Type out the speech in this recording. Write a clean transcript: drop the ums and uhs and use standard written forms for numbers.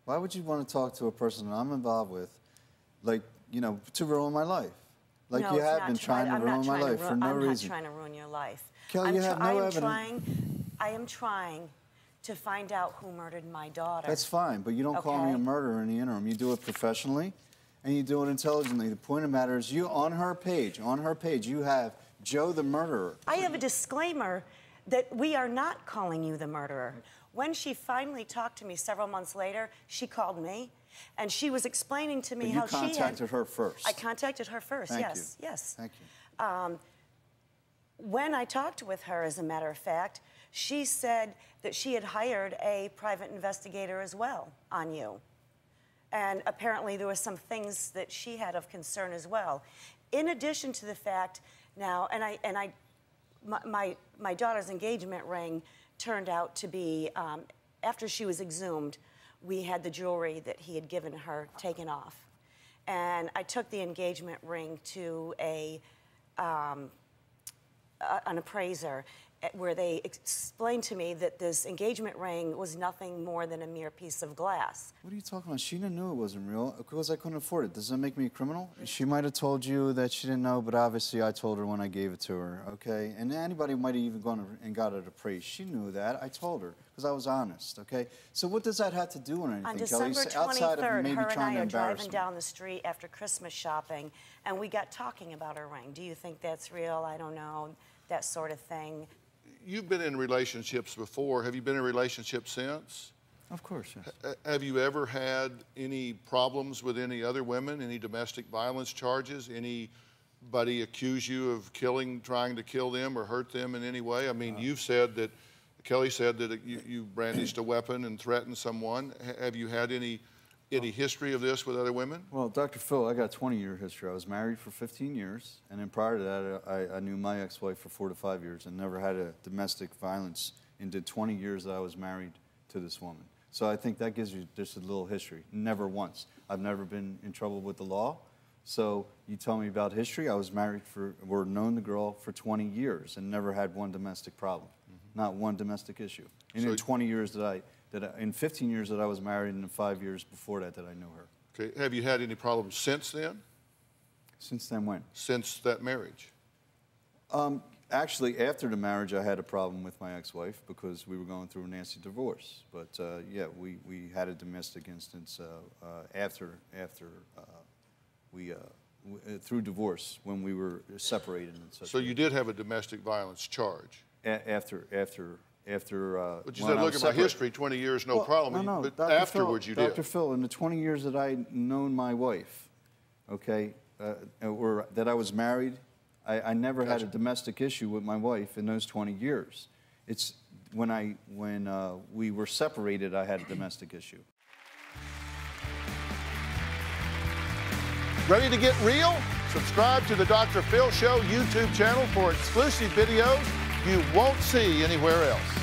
Why would you want to talk to a person that I'm involved with, like, you know, to ruin my life? Like no, you have been trying to ruin my life for no reason. I'm not trying to ruin your life. Kelly, you have no evidence. I am trying to find out who murdered my daughter. That's fine, but you don't call me a murderer in the interim. You do it professionally, and you do it intelligently. The point of the matter is, you on her page, you have Joe the murderer. I have a disclaimer that we are not calling you the murderer. When she finally talked to me several months later, she called me, and she was explaining to me how she had... You contacted her first. I contacted her first, yes. Thank you. When I talked with her, as a matter of fact, she said that she had hired a private investigator as well on you. And apparently there were some things that she had of concern as well. In addition to the fact now, my daughter's engagement ring turned out to be, after she was exhumed, we had the jewelry that he had given her taken off. And I took the engagement ring to an appraiser, where they explained to me that this engagement ring was nothing more than a mere piece of glass. What are you talking about? Sheena knew it wasn't real because I couldn't afford it. Does that make me a criminal? She might have told you that she didn't know, but obviously I told her when I gave it to her, okay? And anybody might have even gone and got it appraised. She knew that. I told her because I was honest, okay? So what does that have to do with anything, On Kelly? December 23rd, her and I are driving down the street after Christmas shopping, and we got talking about her ring. Do you think that's real? I don't know, that sort of thing. You've been in relationships before. Have you been in a relationship since? Of course, yes. Have you ever had any problems with any other women, any domestic violence charges? Anybody accuse you of trying to kill them or hurt them in any way? I mean, you've said that, Kelly said that you brandished a weapon and threatened someone. Have you had any history of this with other women? Well, Dr. Phil, I got a 20-year history. I was married for 15 years, and then prior to that, I knew my ex-wife for 4 to 5 years and never had a domestic violence in the 20 years that I was married to this woman. So I think that gives you just a little history. Never once. I've never been in trouble with the law. So you tell me about history. I was married or known the girl for 20 years and never had one domestic problem. Not one domestic issue. And in 20 years in 15 years that I was married, and in 5 years before that I knew her. Okay. Have you had any problems since then? Since then when? Since that marriage. Actually, after the marriage, I had a problem with my ex-wife because we were going through a nasty divorce. But yeah, we had a domestic instance through divorce when we were separated. And such. So you did have a domestic violence charge? After. But you said, look at my history, 20 years, no problem. No, but Dr. afterwards you did. Dr. Phil, in the 20 years that I known my wife, okay, or that I was married, I never had a domestic issue with my wife in those 20 years. It's when we were separated, I had a domestic issue. Ready to get real? Subscribe to the Dr. Phil Show YouTube channel for exclusive videos you won't see anywhere else.